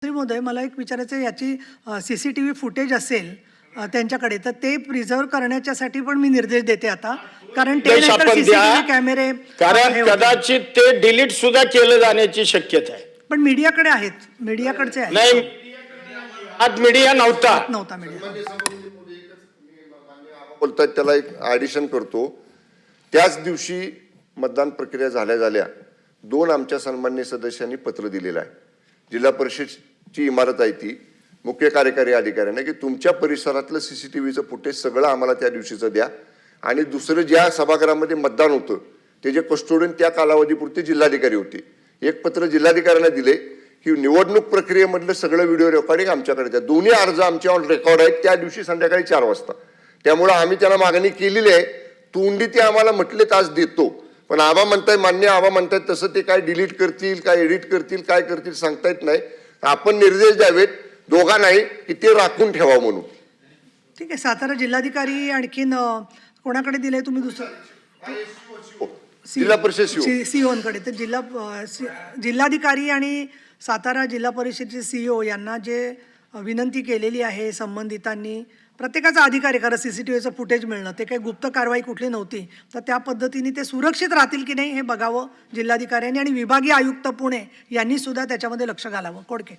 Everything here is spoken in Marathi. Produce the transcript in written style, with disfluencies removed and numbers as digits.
श्री महोदय, मला एक विचारायचं आहे, याची CCTV फुटेज असेल त्यांच्याकडे, तर ते प्रिझर्व करण्याच्यासाठी पण मी निर्देश देते आता, कारण ते नाहीतर CCTV कॅमेरे कारण कदाचित ते डिलीट सुद्धा केलं जाण्याची शक्यता आहे. पण मीडियाकडे आहेत, मीडियाकडचे आहेत. नाही, आज मीडिया नव्हता. मीडिया बोलतात त्याला एक ॲडिशन करतो. त्याच दिवशी मतदान प्रक्रिया झाल्या 2 आमच्या सन्माननीय सदस्यांनी पत्र दिलेलं आहे. जिल्हा परिषदची इमारत आहे ती, मुख्य कार्यकारी अधिकाऱ्याने की तुमच्या परिसरातलं CCTVचं फुटेज सगळं आम्हाला त्या दिवशीचं द्या, आणि दुसरं ज्या सभागृहामध्ये मतदान होतं ते जे कस्टोडियन त्या कालावधीपुरते जिल्हाधिकारी होते, एक पत्र जिल्हाधिकाऱ्यांना दिले की निवडणूक प्रक्रियेमधलं सगळं व्हिडिओ रेकॉर्डिंग आमच्याकडे द्या. दोन्ही अर्ज आमच्या ऑन रेकॉर्ड आहेत त्या दिवशी संध्याकाळी 4 वाजता. त्यामुळे आम्ही त्यांना मागणी केलेली आहे. तोंडी ते आम्हाला म्हटले तास देतो, पण आबा म्हणताय, मान्य आबा म्हणतायत तसं ते काय डिलीट करतील, काय एडिट करतील, काय करतील सांगता येत नाही. आपण निर्देश द्यावेत दोघांनाही की ते राखून ठेवा म्हणून. ठीक आहे. सातारा जिल्हाधिकारी आणखीन कोणाकडे दिले तुम्ही? दुसरं जिल्हा परिषद सीओकडे. तर जिल्हाधिकारी आणि सातारा जिल्हा परिषदेचे CEO यांना जे विनंती केलेली आहे संबंधितांनी, प्रत्येकाचा अधिकार आहे कारण CCTVचं फुटेज मिळणं, ते काही गुप्त कारवाई कुठली नव्हती, तर त्या पद्धतीने ते सुरक्षित राहतील की नाही हे बघावं जिल्हाधिकाऱ्यांनी, आणि विभागीय आयुक्त पुणे यांनी सुद्धा त्याच्यामध्ये लक्ष घालावं. कोडके.